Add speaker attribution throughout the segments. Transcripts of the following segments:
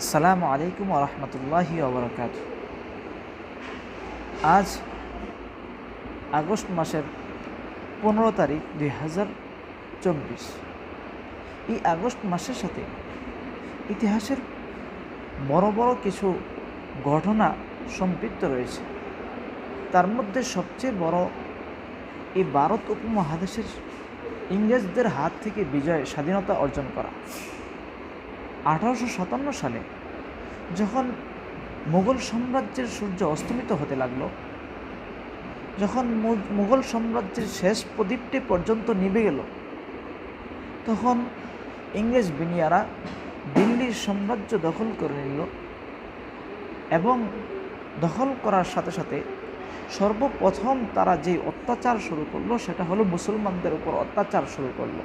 Speaker 1: আসসালামু আলাইকুম ওয়া রাহমাতুল্লাহি ওয়া বারাকাতুহু। আজ আগস্ট মাসের 15 তারিখ 2024। এই আগস্ট মাসের সাথে ইতিহাসের বড় বড় কিছু ঘটনা সম্পৃক্ত রয়েছে। তার মধ্যে সবচেয়ে বড় এই ভারত উপমহাদেশের ইংরেজদের হাত থেকে স্বাধীনতা অর্জন করা। 1857 সালে যখন মুঘল সাম্রাজ্যের সূর্য অস্তমিত হতে লাগলো, যখন মুঘল সাম্রাজ্যের শেষ প্রদীপটি পর্যন্ত নিভে গেল, তখন ইংরেজ বিনিয়ারা দিল্লির সাম্রাজ্য দখল করে নিল এবং দখল করার সাথে সাথে সর্বপ্রথম তারা যে অত্যাচার শুরু করলো সেটা হলো মুসলমানদের উপর অত্যাচার শুরু করলো।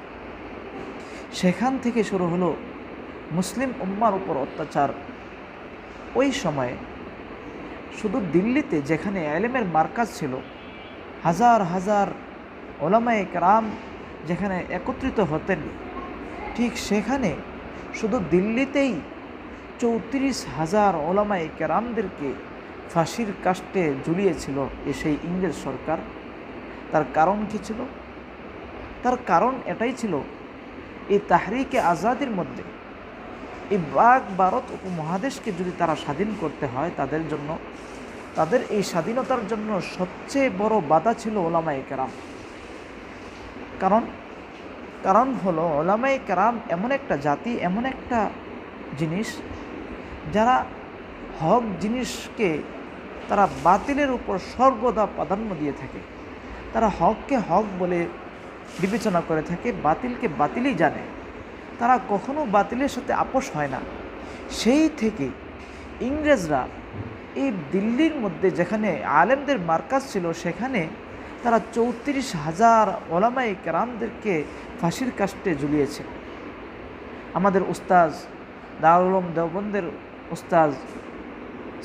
Speaker 1: সেখান থেকে শুরু হলো মুসলিম উম্মার উপর অত্যাচার। ওই সময়ে শুধু দিল্লিতে যেখানে ইলমের মার্কাজ ছিল, হাজার হাজার উলামায়ে কেরাম যেখানে একত্রিত হতেন, ঠিক সেখানে শুধু দিল্লিতেই 34,000 উলামায়ে কেরামদেরকে ফাঁসির কাস্টে ঝুলিয়েছিল সেই ইংরেজ সরকার। তার কারণ কি ছিল? তার কারণ এটাই ছিল, এই তাহরিকে আজাদির মধ্যে এই ভারত উপমহাদেশকে যদি তারা স্বাধীন করতে হয়, তাদের জন্য, তাদের এই স্বাধীনতার জন্য সবচেয়ে বড় বাধা ছিল উলামায়ে কেরাম। কারণ হলো উলামায়ে কেরাম এমন একটা জাতি, এমন একটা জিনিস যারা হক জিনিসকে তারা বাতিলের উপর সর্বদা প্রাধান্য দিয়ে থাকে। তারা হককে হক বলে বিবেচনা করে থাকে, বাতিলকে বাতিলই জানে। তারা কখনো বাতিলের সাথে আপোষ হয় না। সেই থেকে ইংরেজরা এই দিল্লির মধ্যে যেখানে আলেমদের মার্কাজ ছিল, সেখানে তারা 34,000 উলামায়ে কেরামদেরকে ফাঁসির কাস্টে ঝুলিয়েছে। আমাদের উস্তাজ দারুল উলুম দেওবন্দের উস্তাজ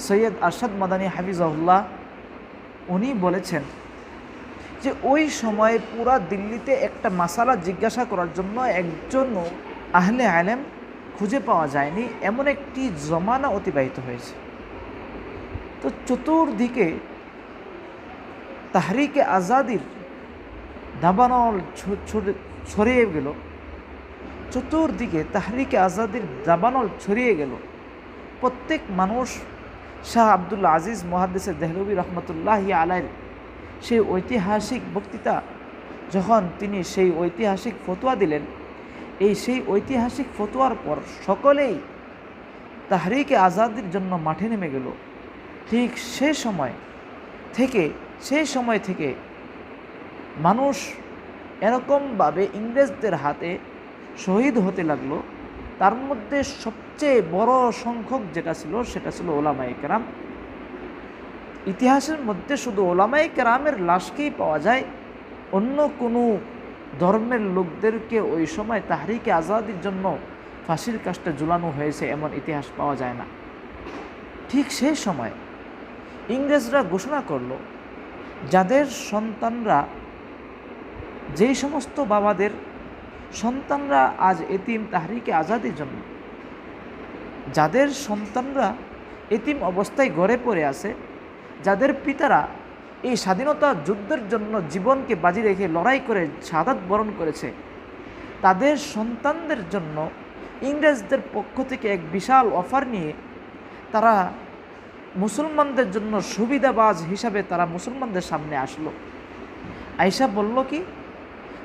Speaker 1: সৈয়দ আরশাদ মাদানী হাফিজাহুল্লাহ উনি বলেছেন যে ওই সময়ে পুরা দিল্লিতে একটা মাসালা জিজ্ঞাসা করার জন্য একজন আহলে আলেম খুঁজে পাওয়া যায়নি, এমন একটি জমানা অতিবাহিত হয়েছে। তো চতুর্দিকে তাহরিকে আজাদির দাবানল ছড়িয়ে গেল, চতুর্দিকে তাহরিকে আজাদির দাবানল ছড়িয়ে গেল। প্রত্যেক মানুষ শাহ আব্দুল আজিজ মুহাদ্দিস দেহলভী রহমতুল্লাহি আলাইহির সেই ঐতিহাসিক বক্তৃতা, যখন তিনি সেই ঐতিহাসিক ফতোয়া দিলেন, সেই ঐতিহাসিক ফতোয়ার পর সকলেই তাহরিকে আজাদির জন্য মাঠে নেমে গেল। ঠিক সেই সময় থেকে মানুষ এরকমভাবে ইংরেজদের হাতে শহীদ হতে লাগলো। তার মধ্যে সবচেয়ে বড় সংখ্যক যেটা ছিল সেটা ছিল উলামায়ে কেরাম। ইতিহাসের মধ্যে শুধু উলামায়ে কেরামের লাশকেই পাওয়া যায়, অন্য কোনো ধর্মের লোকদেরকে ওই সময় তাহরিকে আজাদির জন্য ফাঁসির কাস্টে ঝুলানো হয়েছে এমন ইতিহাস পাওয়া যায় না। ঠিক সেই সময় ইংরেজরা ঘোষণা করল, যাদের সন্তানরা, যেই সমস্ত বাবাদের সন্তানরা আজ এতিম তাহরিকে আজাদির জন্য, যাদের সন্তানরা এতিম অবস্থায় ঘরে পড়ে আছে, যাদের পিতারা এই স্বাধীনতা যুদ্ধের জন্য জীবনকে বাজি রেখে লড়াই করে শাহাদাত বরণ করেছে, তাদের সন্তানদের জন্য ইংরেজদের পক্ষ থেকে এক বিশাল অফার নিয়ে তারা মুসলমানদের জন্য সুবিধাবাজ হিসাবে তারা মুসলমানদের সামনে আসলো। আয়েশা বলল কি,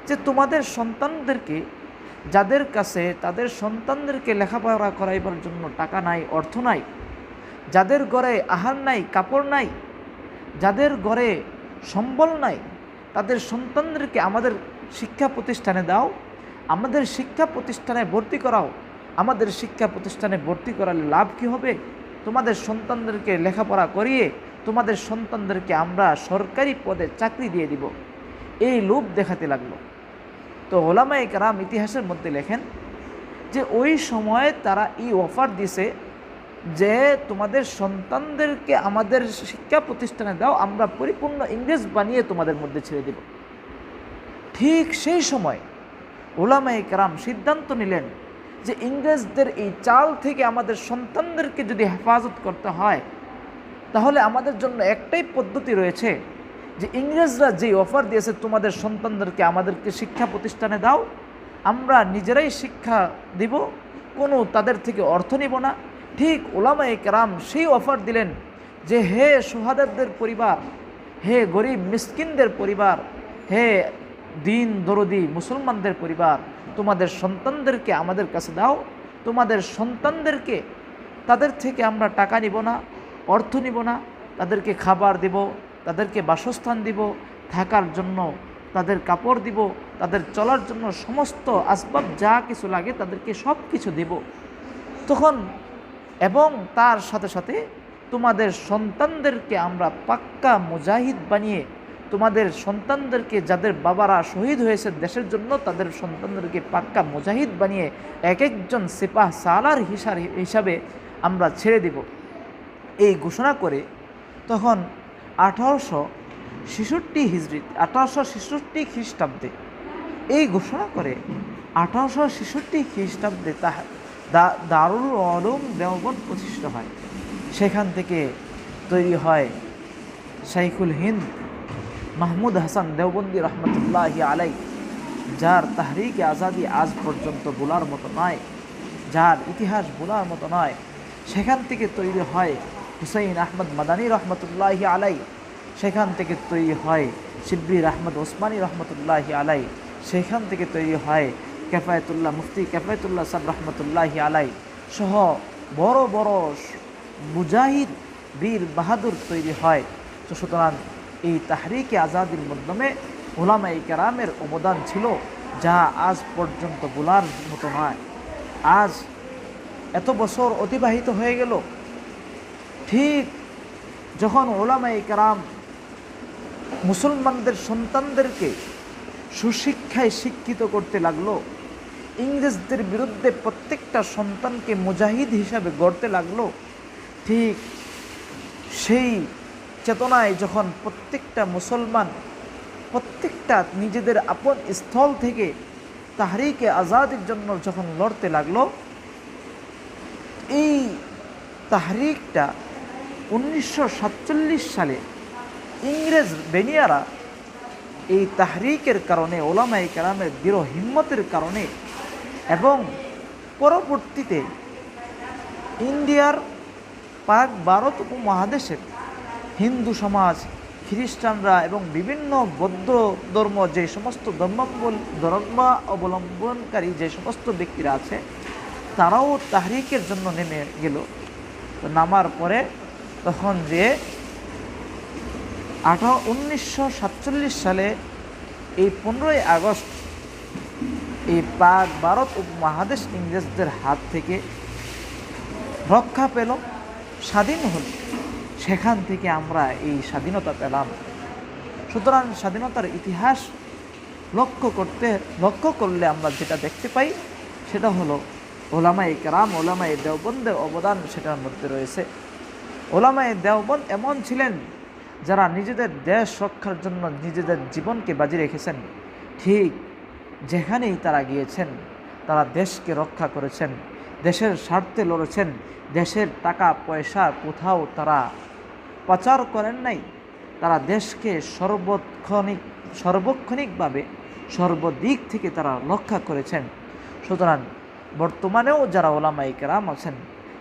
Speaker 1: যে তোমাদের সন্তানদেরকে, যাদের কাছে তাদের সন্তানদেরকে লেখাপড়া করাইবার জন্য টাকা নাই, অর্থ নাই, যাদের ঘরে আহার নাই, কাপড় নাই, যাদের ঘরে সম্বল নাই, তাদের সন্তানদেরকে আমাদের শিক্ষা প্রতিষ্ঠানে দাও, আমাদের শিক্ষা প্রতিষ্ঠানে ভর্তি করাও। আমাদের শিক্ষা প্রতিষ্ঠানে ভর্তি করালে লাভ কি হবে? তোমাদের সন্তানদেরকে লেখাপড়া করিয়ে তোমাদের সন্তানদেরকে আমরা সরকারি পদে চাকরি দিয়ে দিব, এই লোভ দেখাতে লাগলো। তো উলামায়ে কেরাম ইতিহাসের মধ্যে লেখেন যে ওই সময় তারা এই অফার দিছে যে তোমাদের সন্তানদেরকে আমাদের শিক্ষা প্রতিষ্ঠানে দাও, আমরা পরিপূর্ণ ইংরেজ বানিয়ে তোমাদের মধ্যে ছেড়ে দেব। ঠিক সেই সময় উলামায়ে কেরাম সিদ্ধান্ত নিলেন যে ইংরেজদের এই চাল থেকে আমাদের সন্তানদেরকে যদি হেফাজত করতে হয়, তাহলে আমাদের জন্য একটাই পদ্ধতি রয়েছে, যে ইংরেজরা যেই অফার দিয়েছে তোমাদের সন্তানদেরকে আমাদেরকে শিক্ষা প্রতিষ্ঠানে দাও, আমরা নিজেরাই শিক্ষা দিব, কোনো তাদের থেকে অর্থ নিব না। ঠিক উলামায়ে কেরাম সেই অফার দিলেন যে হে সুহাদাদের পরিবার, হে গরিব মিসকিনদের পরিবার, হে দিন দরদি মুসলমানদের পরিবার, তোমাদের সন্তানদেরকে আমাদের কাছে দাও, তোমাদের সন্তানদেরকে তাদের থেকে আমরা টাকা নিব না, অর্থ নিব না, তাদেরকে খাবার দিব, তাদেরকে বাসস্থান দিব, থাকার জন্য তাদের কাপড় দিব, তাদের চলার জন্য সমস্ত আসবাব যা কিছু লাগে তাদেরকে সব কিছু দিব। তখন এবং তার সাথে সাথে তোমাদের সন্তানদেরকে আমরা পাক্কা মুজাহিদ বানিয়ে, তোমাদের সন্তানদেরকে যাদের বাবারা শহীদ হয়েছে দেশের জন্য, তাদের সন্তানদেরকে পাক্কা মুজাহিদ বানিয়ে এক একজন সিপাহ সালার হিসাবে আমরা ছেড়ে দিব। এই ঘোষণা করে তখন 1866 হিজরি 1866 খ্রিস্টাব্দে এই ঘোষণা করে 1866 খ্রিস্টাব্দে দারুল উলুম দেওবন্দ প্রতিষ্ঠিত হয়। সেখান থেকে তৈরি হয় শাইখুল হিন্দ মাহমুদ হাসান দেওবন্দি রহমতুল্লাহি আলাই, যার তাহরিকে আজাদি আজ পর্যন্ত বলার মতো নয়, যার ইতিহাস বলার মতো নয়। সেখান থেকে তৈরি হয় হুসাইন আহমদ মাদানী রহমতুল্লাহি আলাই, সেখান থেকে তৈরি হয় শিব্বির আহমদ ওসমানী রহমতুল্লাহি আলাই, সেখান থেকে তৈরি হয় কেফায়েতুল্লাহ মুফতি কেফায়েতুল্লাহ সাহেব রহমতুল্লাহি আলাই সহ বড় বড় মুজাহিদ বীর বাহাদুর তৈরি হয়। তো সুতরাং এই তাহরিকে আজাদির মাধ্যমে উলামায়ে কেরামের অবদান ছিল যা আজ পর্যন্ত বলার মতো নয়। আজ এত বছর অতিবাহিত হয়ে গেল, ঠিক যখন উলামায়ে কেরাম মুসলমানদের সন্তানদেরকে সুশিক্ষায় শিক্ষিত করতে লাগলো, ইংরেজদের বিরুদ্ধে প্রত্যেকটা সন্তানকে মুজাহিদ হিসাবে গড়তে লাগলো, ঠিক সেই চেতনায় যখন প্রত্যেকটা মুসলমান প্রত্যেকটা নিজেদের আপন স্থল থেকে তাহরিকে আজাদির জন্য যখন লড়তে লাগলো, এই তাহরিকটা 1947 সালে ইংরেজ বেনিয়ারা এই তাহরিকের কারণে, উলামায়ে কেরামের দৃঢ় হিম্মতের কারণে এবং পরবর্তীতে ইন্ডিয়ার পাক ভারত উপমহাদেশের হিন্দু সমাজ, খ্রিস্টানরা এবং বিভিন্ন বৌদ্ধ ধর্ম, যে সমস্ত ধর্ম অবলম্বনকারী যে সমস্ত ব্যক্তিরা আছে, তারাও তাহরিকের জন্য নেমে গেল। তো নামার পরে তখন যে 1947 সালে এই 15ই আগস্ট এই পাক ভারত উপমহাদেশ ইংরেজদের হাত থেকে রক্ষা পেল, স্বাধীন হল, সেখান থেকে আমরা এই স্বাধীনতা পেলাম। সুতরাং স্বাধীনতার ইতিহাস লক্ষ্য করলে আমরা যেটা দেখতে পাই সেটা হলো উলামায়ে কেরাম, উলামায়ে দেওবন্দের অবদান সেটার মধ্যে রয়েছে। উলামায়ে দেওবন্দ এমন ছিলেন যারা নিজেদের দেশ রক্ষার জন্য নিজেদের জীবনকে বাজি রেখেছেন। ঠিক যেখানেই তারা গিয়েছেন তারা দেশকে রক্ষা করেছেন, দেশের স্বার্থে লড়েছেন, দেশের টাকা পয়সা কোথাও তারা পাচার করেন নাই, তারা দেশকে সর্বক্ষণিকভাবে সর্বদিক থেকে তারা রক্ষা করেছেন। সুতরাং বর্তমানেও যারা উলামায়ে কেরাম আছেন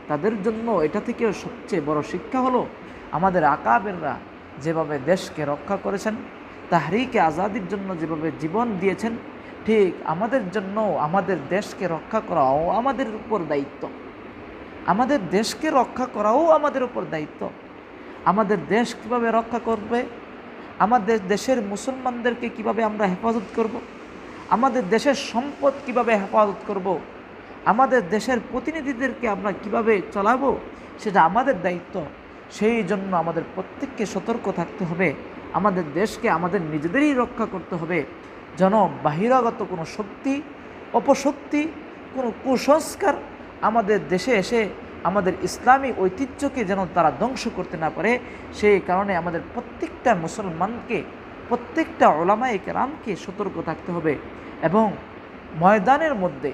Speaker 1: তাদের জন্য এটা থেকে সবচেয়ে বড় শিক্ষা হলো আমাদের আকাবেররা যেভাবে দেশকে রক্ষা করেছেন, তাহরিকে আজাদির জন্য যেভাবে জীবন দিয়েছেন, ঠিক আমাদের জন্য আমাদের দেশকে রক্ষা করাও আমাদের উপর দায়িত্ব। আমাদের দেশকে রক্ষা করাও আমাদের উপর দায়িত্ব। আমাদের দেশ কিভাবে রক্ষা করবে, আমাদের দেশের মুসলমানদেরকে কিভাবে আমরা হেফাজত করব, আমাদের দেশের সম্পদ কিভাবে হেফাজত করব, আমাদের দেশের প্রতিনিধিদেরকে আমরা কিভাবে চালাবো, সেটা আমাদের দায়িত্ব। সেই জন্য আমাদের প্রত্যেককে সতর্ক থাকতে হবে। আমাদের দেশকে আমাদের নিজেদেরই রক্ষা করতে হবে, যেন বাহিরাগত কোনো শক্তি, অপশক্তি, কোনো কুসংস্কার আমাদের দেশে এসে আমাদের ইসলামী ঐতিহ্যকে যেন তারা ধ্বংস করতে না পারে। সেই কারণে আমাদের প্রত্যেকটা মুসলমানকে, প্রত্যেকটা উলামায়ে কেরামকে সতর্ক থাকতে হবে এবং ময়দানের মধ্যে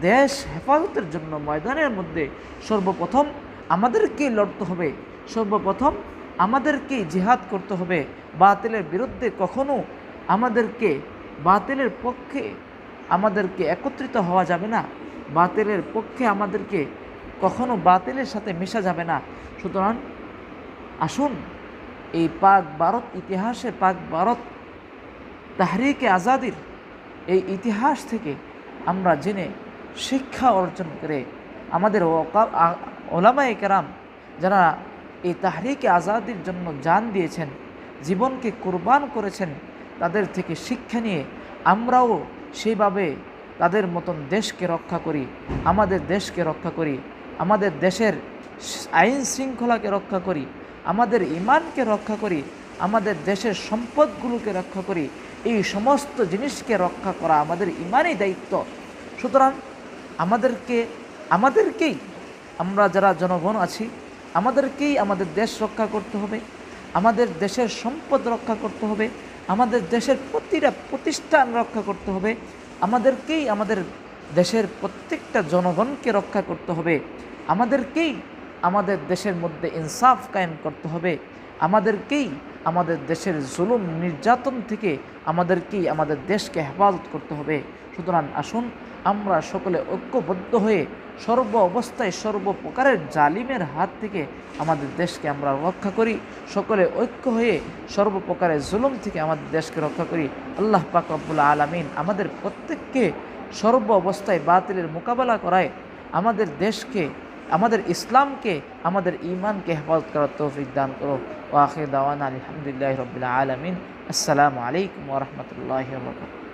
Speaker 1: দেশ হেফাজতের জন্য ময়দানের মধ্যে সর্বপ্রথম আমাদেরকেই লড়তে হবে, সর্বপ্রথম আমাদেরকেই জিহাদ করতে হবে। বাতিলের বিরুদ্ধে কখনো আমাদেরকে, বাতিলের পক্ষে আমাদেরকে একত্রিত হওয়া যাবে না, বাতিলের পক্ষে আমাদেরকে কখনো বাতিলের সাথে মেশা যাবে না। সুতরাং আসুন এই পাক ভারত ইতিহাসে, পাক ভারত তাহরিকে আজাদির এই ইতিহাস থেকে আমরা জেনে শিক্ষা অর্জন করে আমাদের ওলামায়ে কেরাম যারা এই তাহরিকে আজাদির জন্য জান দিয়েছেন, জীবনকে কুরবান করেছেন, তাদের থেকে শিক্ষা নিয়ে আমরাও সেইভাবে তাদের মতন দেশকে রক্ষা করি, আমাদের দেশকে রক্ষা করি, আমাদের দেশের আইন শৃঙ্খলাকে রক্ষা করি, আমাদের ইমানকে রক্ষা করি, আমাদের দেশের সম্পদগুলোকে রক্ষা করি। এই সমস্ত জিনিসকে রক্ষা করা আমাদের ইমানই দায়িত্ব। সুতরাং আমাদেরকেই আমরা যারা জনগণ আছি, আমাদেরকেই আমাদের দেশ রক্ষা করতে হবে, আমাদের দেশের সম্পদ রক্ষা করতে হবে, আমাদের দেশের প্রতিটা প্রতিষ্ঠান রক্ষা করতে হবে, আমাদেরকেই আমাদের দেশের প্রত্যেকটা জনগণকে রক্ষা করতে হবে, আমাদেরকেই আমাদের দেশের মধ্যে ইনসাফ কায়েম করতে হবে, আমাদেরকেই আমাদের দেশের জুলুম নির্যাতন থেকে আমাদেরকেই আমাদের দেশকে হেফাজত করতে হবে। সুতরাং আসুন আমরা সকলে ঐক্যবদ্ধ হয়ে সর্ব অবস্থায় সর্বপ্রকারের জালিমের হাত থেকে আমাদের দেশকে আমরা রক্ষা করি, সকলে ঐক্য হয়ে সর্বপ্রকারের জুলুম থেকে আমাদের দেশকে রক্ষা করি। আল্লাহ পাক রব্বুল আলামিন আমাদের প্রত্যেককে সর্ব অবস্থায় বাতিলের মোকাবেলা করায় আমাদের দেশকে, আমাদের ইসলামকে, আমাদের ঈমানকে হেফাজত করার তৌফিক দান করো। ওয়া আখির দাওয়ানা আলহামদুলিল্লাহি রাব্বিল আলামিন। আসসালামু আলাইকুম ওয়া রাহমাতুল্লাহি ওয়া বারাকাতুহু।